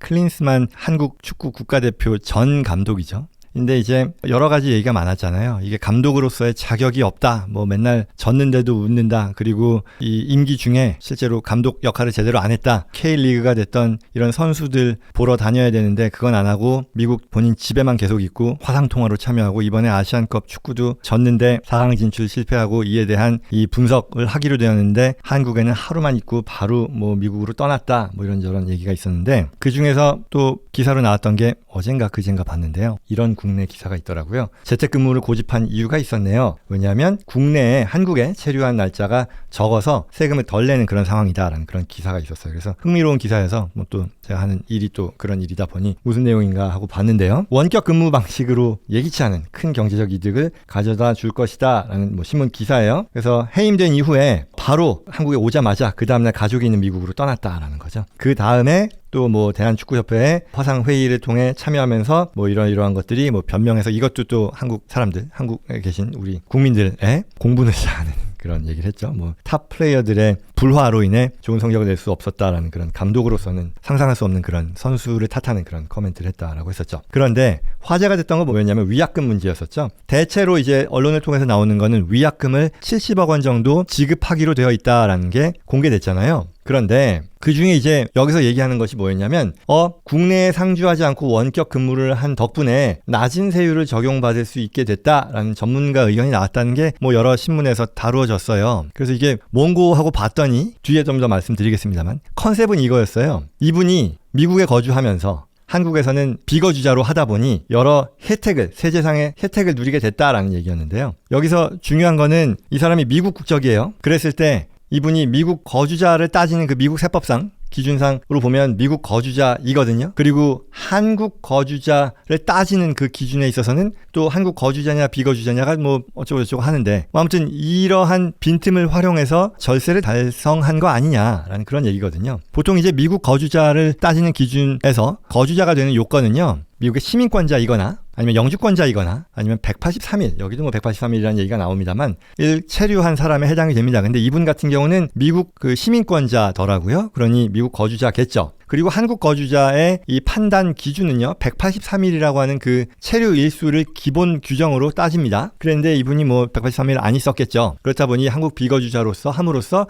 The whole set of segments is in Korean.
클린스만 한국 축구 국가대표 전 감독이죠. 근데 이제 여러 가지 얘기가 많았잖아요. 이게 감독으로서의 자격이 없다. 뭐 맨날 졌는데도 웃는다. 그리고 이 임기 중에 실제로 감독 역할을 제대로 안 했다. K리그가 됐던 이런 선수들 보러 다녀야 되는데 그건 안 하고 미국 본인 집에만 계속 있고 화상통화로 참여하고 이번에 아시안컵 축구도 졌는데 4강 진출 실패하고 이에 대한 이 분석을 하기로 되었는데 한국에는 하루만 있고 바로 뭐 미국으로 떠났다. 뭐 이런저런 얘기가 있었는데 그중에서 또 기사로 나왔던 게 어젠가 그젠가 봤는데요. 이런 국내 기사가 있더라고요. 재택근무를 고집한 이유가 있었네요. 왜냐하면 국내에 한국에 체류한 날짜가 적어서 세금을 덜 내는 그런 상황이다라는 그런 기사가 있었어요. 그래서 흥미로운 기사여서 뭐 또 제가 하는 일이 또 그런 일이다 보니 무슨 내용인가 하고 봤는데요. 원격 근무 방식으로 예기치 않은 큰 경제적 이득을 가져다 줄 것이다 라는 뭐 신문 기사예요. 그래서 해임된 이후에 바로 한국에 오자마자 그 다음날 가족이 있는 미국으로 떠났다라는 거죠. 그 다음에 또 뭐 대한축구협회의 화상회의를 통해 참여하면서 뭐 이러한 것들이 뭐 변명해서 이것도 또 한국 사람들, 한국에 계신 우리 국민들의 공분을 사는 그런 얘기를 했죠. 뭐 탑 플레이어들의 불화로 인해 좋은 성적을 낼 수 없었다라는 그런 감독으로서는 상상할 수 없는 그런 선수를 탓하는 그런 코멘트를 했다라고 했었죠. 그런데 화제가 됐던 건 뭐였냐면 위약금 문제였었죠. 대체로 이제 언론을 통해서 나오는 거는 위약금을 70억 원 정도 지급하기로 되어 있다라는 게 공개됐잖아요. 그런데 그중에 이제 여기서 얘기하는 것이 뭐였냐면 국내에 상주하지 않고 원격 근무를 한 덕분에 낮은 세율을 적용받을 수 있게 됐다라는 전문가 의견이 나왔다는 게 뭐 여러 신문에서 다루어졌어요. 그래서 이게 뭔고 하고 봤더니 뒤에 좀 더 말씀드리겠습니다만 컨셉은 이거였어요. 이분이 미국에 거주하면서 한국에서는 비거주자로 하다 보니 여러 혜택을, 세제상의 혜택을 누리게 됐다라는 얘기였는데요. 여기서 중요한 거는 이 사람이 미국 국적이에요. 그랬을 때 이분이 미국 거주자를 따지는 그 미국 세법상 기준상으로 보면 미국 거주자이거든요. 그리고 한국 거주자를 따지는 그 기준에 있어서는 또 한국 거주자냐 비거주자냐가 뭐 어쩌고저쩌고 하는데 아무튼 이러한 빈틈을 활용해서 절세를 달성한 거 아니냐라는 그런 얘기거든요. 보통 이제 미국 거주자를 따지는 기준에서 거주자가 되는 요건은요. 미국의 시민권자이거나 아니면 영주권자이거나 아니면 183일, 여기도 뭐 183일이라는 얘기가 나옵니다만 체류한 사람에 해당이 됩니다. 근데 이분 같은 경우는 미국 그 시민권자더라고요. 그러니 미국 거주자겠죠. 그리고 한국 거주자의 이 판단 기준은요. 183일이라고 하는 그 체류 일수를 기본 규정으로 따집니다. 그런데 이분이 뭐 183일 안 있었겠죠. 그렇다 보니 한국 비거주자로서 함으로써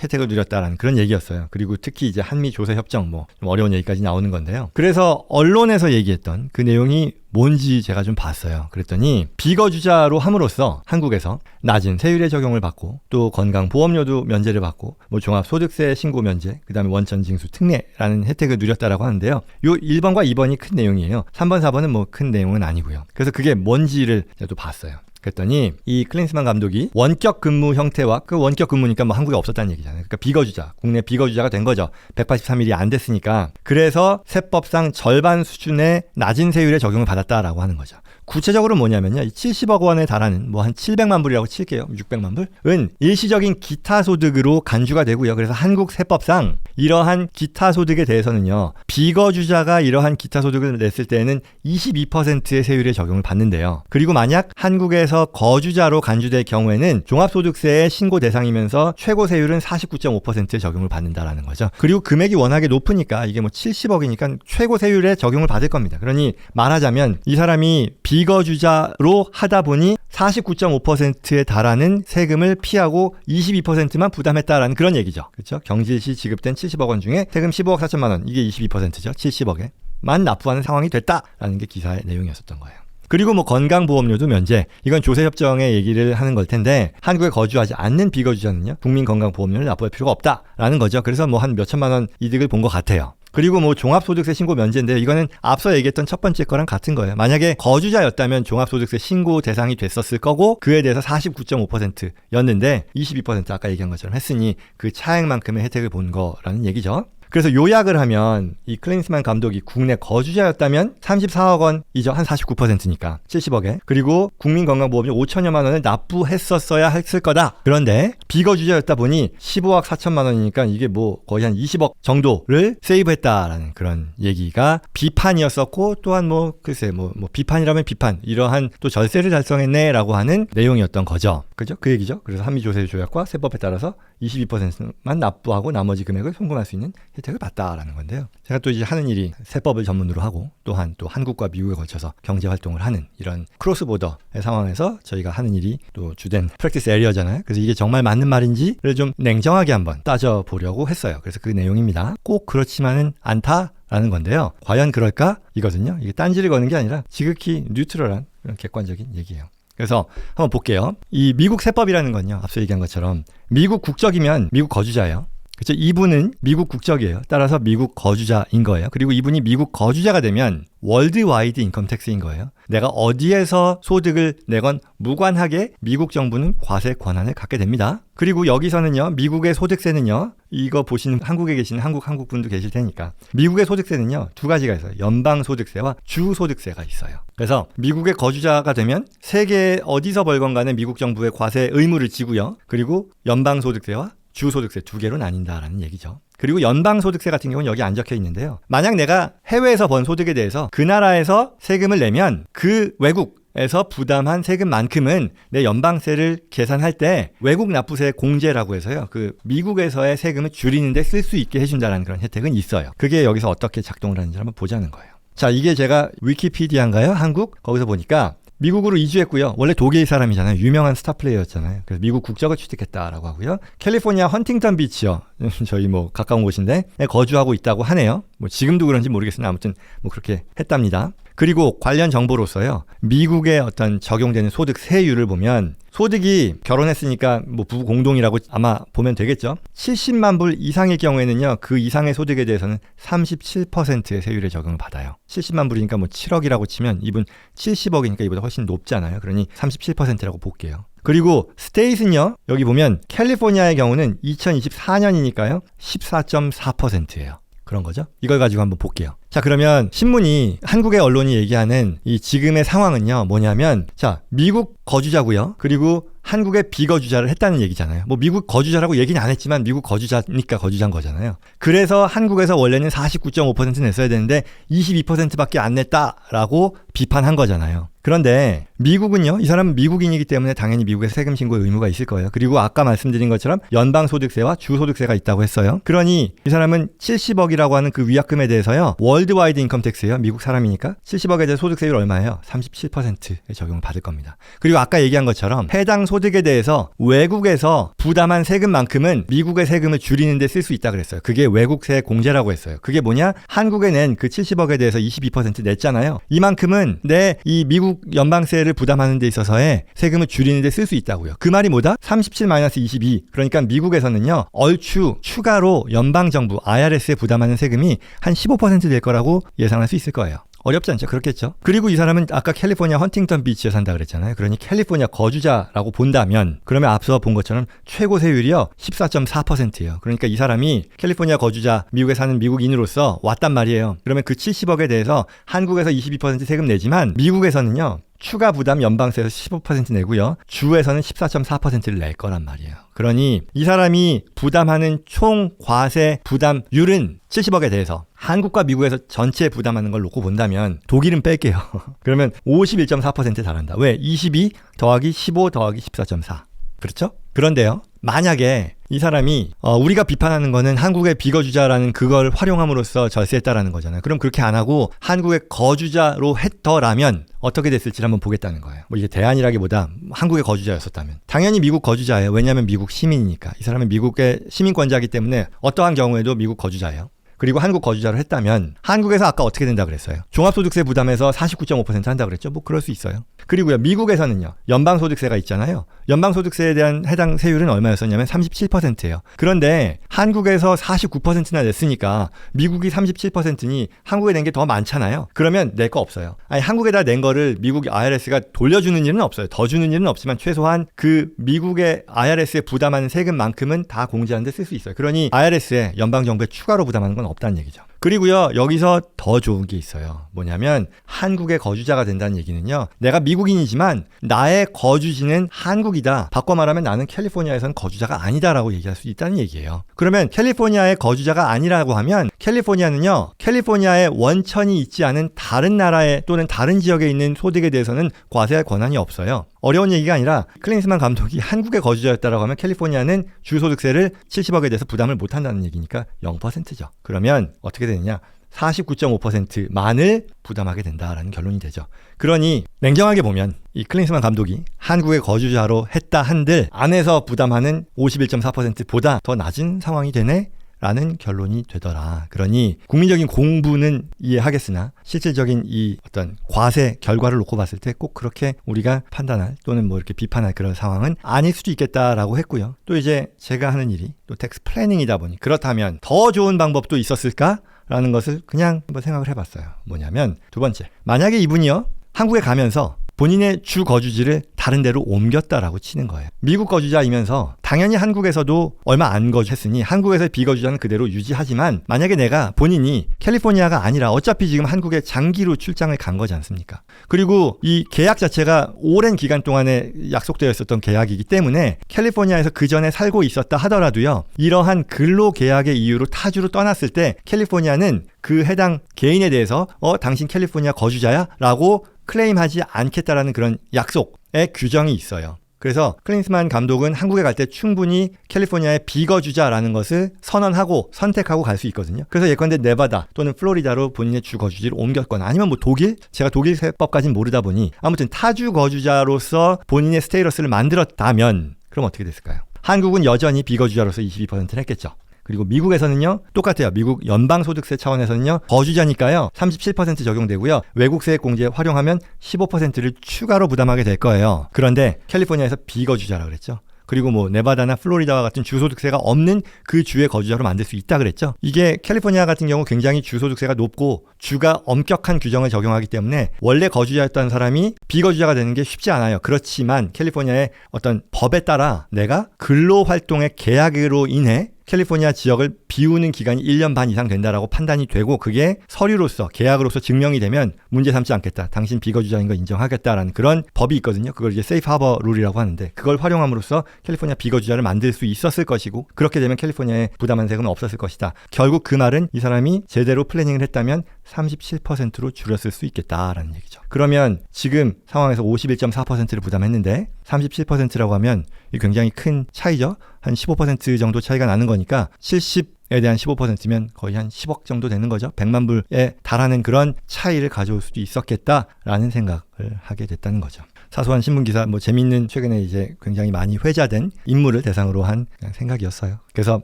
혜택을 누렸다라는 그런 얘기였어요. 그리고 특히 이제 한미 조세 협정 뭐 좀 어려운 얘기까지 나오는 건데요. 그래서 언론에서 얘기했던 그 내용이 뭔지 제가 좀 봤어요. 그랬더니 비거주자로 함으로써 한국에서 낮은 세율의 적용을 받고 또 건강보험료도 면제를 받고 뭐 종합소득세 신고 면제, 그다음에 원천징수 특례라는 혜택을 누렸다라고 하는데요. 요 1번과 2번이 큰 내용이에요. 3번, 4번은 뭐 큰 내용은 아니고요. 그래서 그게 뭔지를 제가 또 봤어요. 그랬더니 이 클린스만 감독이 원격 근무 형태와 그 원격 근무니까 뭐 한국에 없었다는 얘기잖아요. 그러니까 비거주자, 국내 비거주자가 된 거죠. 183일이 안 됐으니까. 그래서 세법상 절반 수준의 낮은 세율의 적용을 받았다라고 하는 거죠. 구체적으로 뭐냐면요. 70억 원에 달하는 뭐 한 700만 불이라고 칠게요. 600만 불은 일시적인 기타 소득으로 간주가 되고요. 그래서 한국 세법상 이러한 기타 소득에 대해서는요. 비거주자가 이러한 기타 소득을 냈을 때에는 22%의 세율의 적용을 받는데요. 그리고 만약 한국에서 거주자로 간주될 경우에는 종합소득세의 신고 대상이면서 최고 세율은 49.5%의 적용을 받는다라는 거죠. 그리고 금액이 워낙에 높으니까 이게 뭐 70억이니까 최고 세율의 적용을 받을 겁니다. 그러니 말하자면 이 사람이 비거주자로 하다 보니 49.5%에 달하는 세금을 피하고 22%만 부담했다라는 그런 얘기죠. 그렇죠? 경질시 지급된 70억 원 중에 세금 15억 4천만 원, 이게 22%죠. 70억에만 납부하는 상황이 됐다라는 게 기사의 내용이었었던 거예요. 그리고 뭐 건강보험료도 면제, 이건 조세협정의 얘기를 하는 걸 텐데 한국에 거주하지 않는 비거주자는요 국민건강보험료를 납부할 필요가 없다라는 거죠. 그래서 뭐 한 몇천만 원 이득을 본 것 같아요. 그리고 뭐 종합소득세 신고 면제인데요. 이거는 앞서 얘기했던 첫 번째 거랑 같은 거예요. 만약에 거주자였다면 종합소득세 신고 대상이 됐었을 거고 그에 대해서 49.5%였는데 22% 아까 얘기한 것처럼 했으니 그 차액만큼의 혜택을 본 거라는 얘기죠. 그래서 요약을 하면 이 클린스만 감독이 국내 거주자였다면 34억 원이죠. 한 49%니까 70억에. 그리고 국민건강보험료 5천여만 원을 납부했었어야 했을 거다. 그런데 비거주자였다 보니 15억 4천만 원이니까 이게 뭐 거의 한 20억 정도를 세이브했다라는 그런 얘기가 비판이었었고 또한 뭐 글쎄 뭐 비판이라면 비판 이러한 또 절세를 달성했네라고 하는 내용이었던 거죠. 그죠? 그 얘기죠. 그래서 한미조세 조약과 세법에 따라서 22%만 납부하고 나머지 금액을 송금할 수 있는 혜택을 받다라는 건데요. 제가 또 이제 하는 일이 세법을 전문으로 하고 또한 또 한국과 미국에 걸쳐서 경제 활동을 하는 이런 크로스보더의 상황에서 저희가 하는 일이 또 주된 프랙티스 에리어잖아요. 그래서 이게 정말 맞는 말인지를 좀 냉정하게 한번 따져보려고 했어요. 그래서 그 내용입니다. 꼭 그렇지만은 않다라는 건데요. 과연 그럴까? 이거든요. 이게 딴지를 거는 게 아니라 지극히 뉴트럴한 그런 객관적인 얘기예요. 그래서 한번 볼게요. 이 미국 세법이라는 건요. 앞서 얘기한 것처럼 미국 국적이면 미국 거주자예요. 그렇죠? 이분은 미국 국적이에요. 따라서 미국 거주자인 거예요. 그리고 이분이 미국 거주자가 되면 월드와이드 인컴 텍스인 거예요. 내가 어디에서 소득을 내건 무관하게 미국 정부는 과세 권한을 갖게 됩니다. 그리고 여기서는요. 미국의 소득세는요. 이거 보시는 한국에 계시는 한국 분도 계실 테니까 미국의 소득세는요. 두 가지가 있어요. 연방소득세와 주소득세가 있어요. 그래서 미국의 거주자가 되면 세계 어디서 벌건 간에 미국 정부의 과세 의무를 지고요. 그리고 연방소득세와 주소득세 두 개로 나뉜다라는 얘기죠. 그리고 연방소득세 같은 경우는 여기 안 적혀 있는데요. 만약 내가 해외에서 번 소득에 대해서 그 나라에서 세금을 내면 그 외국에서 부담한 세금만큼은 내 연방세를 계산할 때 외국 납부세 공제라고 해서요. 그 미국에서의 세금을 줄이는 데 쓸 수 있게 해준다는 그런 혜택은 있어요. 그게 여기서 어떻게 작동을 하는지 한번 보자는 거예요. 자, 이게 제가 위키피디아인가요? 한국? 거기서 보니까 미국으로 이주했고요. 원래 독일 사람이잖아요. 유명한 스타 플레이어였잖아요. 그래서 미국 국적을 취득했다라고 하고요. 캘리포니아 헌팅턴 비치요. 저희 뭐 가까운 곳인데 거주하고 있다고 하네요. 뭐 지금도 그런지 모르겠으나 아무튼 뭐 그렇게 했답니다. 그리고 관련 정보로서요. 미국의 어떤 적용되는 소득 세율을 보면 소득이 결혼했으니까 뭐 부부 공동이라고 아마 보면 되겠죠. 70만 불 이상의 경우에는요. 그 이상의 소득에 대해서는 37%의 세율의 적용을 받아요. 70만 불이니까 뭐 7억이라고 치면 이분 70억이니까 이보다 훨씬 높잖아요. 그러니 37%라고 볼게요. 그리고 스테이트는요. 여기 보면 캘리포니아의 경우는 2024년이니까요. 14.4%예요. 그런 거죠. 이걸 가지고 한번 볼게요. 자, 그러면 신문이 한국의 언론이 얘기하는 이 지금의 상황은요. 뭐냐면 자, 미국 거주자고요. 그리고 한국의 비거주자를 했다는 얘기잖아요. 뭐 미국 거주자라고 얘기는 안 했지만 미국 거주자니까 거주자인 거잖아요. 그래서 한국에서 원래는 49.5% 냈어야 되는데 22%밖에 안 냈다라고 비판한 거잖아요. 그런데 미국은요. 이 사람은 미국인이기 때문에 당연히 미국에 세금 신고의 의무가 있을 거예요. 그리고 아까 말씀드린 것처럼 연방소득세와 주소득세가 있다고 했어요. 그러니 이 사람은 70억이라고 하는 그 위약금에 대해서요. 월드와이드 인컴 텍스예요. 미국 사람이니까 70억에 대해 소득세율 얼마예요? 37%의 적용을 받을 겁니다. 그리고 아까 얘기한 것처럼 해당 소득에 대해서 외국에서 부담한 세금만큼은 미국의 세금을 줄이는 데 쓸 수 있다 그랬어요. 그게 외국세 공제라고 했어요. 그게 뭐냐? 한국에 낸 그 70억에 대해서 22% 냈잖아요. 이만큼은 내 이 미국 연방세를 부담하는 데 있어서의 세금을 줄이는 데 쓸 수 있다고요. 그 말이 뭐다? 37-22. 그러니까 미국에서는요. 얼추 추가로 연방정부 IRS에 부담하는 세금이 한 15% 될 거라고 예상할 수 있을 거예요. 어렵지 않죠? 그렇겠죠? 그리고 이 사람은 아까 캘리포니아 헌팅턴 비치에 산다 그랬잖아요. 그러니 캘리포니아 거주자라고 본다면 그러면 앞서 본 것처럼 최고 세율이요. 14.4%예요. 그러니까 이 사람이 캘리포니아 거주자, 미국에 사는 미국인으로서 왔단 말이에요. 그러면 그 70억에 대해서 한국에서 22% 세금 내지만 미국에서는요. 추가 부담 연방세에서 15% 내고요. 주에서는 14.4%를 낼 거란 말이에요. 그러니 이 사람이 부담하는 총 과세 부담률은 70억에 대해서 한국과 미국에서 전체 부담하는 걸 놓고 본다면 독일은 뺄게요. 그러면 51.4%에 달한다. 왜? 22 더하기 15 더하기 14.4. 그렇죠? 그런데요. 만약에 이 사람이 우리가 비판하는 거는 한국의 비거주자라는 그걸 활용함으로써 절세했다라는 거잖아요. 그럼 그렇게 안 하고 한국의 거주자로 했더라면 어떻게 됐을지 한번 보겠다는 거예요. 뭐 이게 대안이라기보다 한국의 거주자였었다면 당연히 미국 거주자예요. 왜냐하면 미국 시민이니까. 이 사람은 미국의 시민권자이기 때문에 어떠한 경우에도 미국 거주자예요. 그리고 한국 거주자로 했다면 한국에서 아까 어떻게 된다 그랬어요? 종합소득세 부담에서 49.5% 한다 그랬죠? 뭐 그럴 수 있어요. 그리고요. 미국에서는요. 연방소득세가 있잖아요. 연방소득세에 대한 해당 세율은 얼마였었냐면 37%예요. 그런데 한국에서 49%나 냈으니까 미국이 37%니 한국에 낸 게 더 많잖아요. 그러면 낼 거 없어요. 아니 한국에다 낸 거를 미국 IRS가 돌려주는 일은 없어요. 더 주는 일은 없지만 최소한 그 미국의 IRS에 부담하는 세금만큼은 다 공제하는 데 쓸 수 있어요. 그러니 IRS에 연방정부에 추가로 부담하는 건 없다는 얘기죠. 그리고요, 여기서 더 좋은 게 있어요. 뭐냐면 한국의 거주자가 된다는 얘기는요, 내가 미국인이지만 나의 거주지는 한국이다. 바꿔 말하면 나는 캘리포니아에선 거주자가 아니다라고 얘기할 수 있다는 얘기예요. 그러면 캘리포니아의 거주자가 아니라고 하면 캘리포니아는요, 캘리포니아에 원천이 있지 않은 다른 나라에 또는 다른 지역에 있는 소득에 대해서는 과세할 권한이 없어요. 어려운 얘기가 아니라 클린스만 감독이 한국의 거주자였다라고 하면 캘리포니아는 주소득세를 70억에 대해서 부담을 못한다는 얘기니까 0%죠. 그러면 어떻게 되느냐? 49.5%만을 부담하게 된다라는 결론이 되죠. 그러니 냉정하게 보면 이 클린스만 감독이 한국의 거주자로 했다 한들 안에서 부담하는 51.4%보다 더 낮은 상황이 되네? 라는 결론이 되더라. 그러니 국민적인 공부는 이해하겠으나 실질적인 이 어떤 과세 결과를 놓고 봤을 때 꼭 그렇게 우리가 판단할 또는 뭐 이렇게 비판할 그런 상황은 아닐 수도 있겠다라고 했고요. 또 이제 제가 하는 일이 또 텍스 플래닝이다 보니 그렇다면 더 좋은 방법도 있었을까? 라는 것을 그냥 한번 생각을 해봤어요. 뭐냐면 두 번째, 만약에 이분이요 한국에 가면서 본인의 주 거주지를 다른 데로 옮겼다라고 치는 거예요. 미국 거주자이면서 당연히 한국에서도 얼마 안 거주했으니 한국에서의 비거주자는 그대로 유지하지만 만약에 내가 본인이 캘리포니아가 아니라 어차피 지금 한국에 장기로 출장을 간 거지 않습니까? 그리고 이 계약 자체가 오랜 기간 동안에 약속되어 있었던 계약이기 때문에 캘리포니아에서 그 전에 살고 있었다 하더라도요, 이러한 근로계약의 이유로 타주로 떠났을 때 캘리포니아는 그 해당 개인에 대해서 당신 캘리포니아 거주자야? 라고 클레임하지 않겠다라는 그런 약속의 규정이 있어요. 그래서 클린스만 감독은 한국에 갈 때 충분히 캘리포니아의 비거주자라는 것을 선언하고 선택하고 갈 수 있거든요. 그래서 예컨대 네바다 또는 플로리다로 본인의 주 거주지를 옮겼거나 아니면 뭐 독일? 제가 독일 세법까지는 모르다 보니 아무튼 타주 거주자로서 본인의 스테이러스를 만들었다면 그럼 어떻게 됐을까요? 한국은 여전히 비거주자로서 22%를 했겠죠. 그리고 미국에서는요 똑같아요. 미국 연방소득세 차원에서는요 거주자니까요 37% 적용되고요, 외국세액 공제에 활용하면 15%를 추가로 부담하게 될 거예요. 그런데 캘리포니아에서 비거주자라 그랬죠. 그리고 뭐 네바다나 플로리다와 같은 주소득세가 없는 그 주의 거주자로 만들 수 있다 그랬죠. 이게 캘리포니아 같은 경우 굉장히 주소득세가 높고 주가 엄격한 규정을 적용하기 때문에 원래 거주자였던 사람이 비거주자가 되는 게 쉽지 않아요. 그렇지만 캘리포니아의 어떤 법에 따라 내가 근로활동의 계약으로 인해 캘리포니아 지역을 비우는 기간이 1년 반 이상 된다라고 판단이 되고 그게 서류로서 계약으로서 증명이 되면 문제 삼지 않겠다. 당신 비거주자인 거 인정하겠다라는 그런 법이 있거든요. 그걸 이제 세이프 하버 룰이라고 하는데 그걸 활용함으로써 캘리포니아 비거주자를 만들 수 있었을 것이고 그렇게 되면 캘리포니아에 부담한 세금은 없었을 것이다. 결국 그 말은 이 사람이 제대로 플래닝을 했다면 37%로 줄였을 수 있겠다라는 얘기죠. 그러면 지금 상황에서 51.4%를 부담했는데 37%라고 하면 굉장히 큰 차이죠. 한 15% 정도 차이가 나는 거니까 70에 대한 15%면 거의 한 10억 정도 되는 거죠. 100만 불에 달하는 그런 차이를 가져올 수도 있었겠다라는 생각을 하게 됐다는 거죠. 사소한 신문기사, 뭐 재미있는 최근에 이제 굉장히 많이 회자된 인물을 대상으로 한 그냥 생각이었어요. 그래서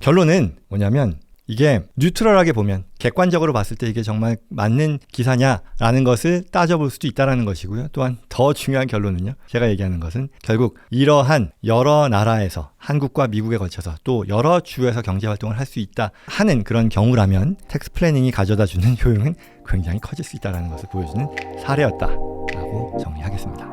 결론은 뭐냐면 이게 뉴트럴하게 보면 객관적으로 봤을 때 이게 정말 맞는 기사냐라는 것을 따져볼 수도 있다는 것이고요. 또한 더 중요한 결론은요. 제가 얘기하는 것은 결국 이러한 여러 나라에서 한국과 미국에 걸쳐서 또 여러 주에서 경제활동을 할 수 있다 하는 그런 경우라면 텍스 플래닝이 가져다주는 효용은 굉장히 커질 수 있다는 것을 보여주는 사례였다라고 정리하겠습니다.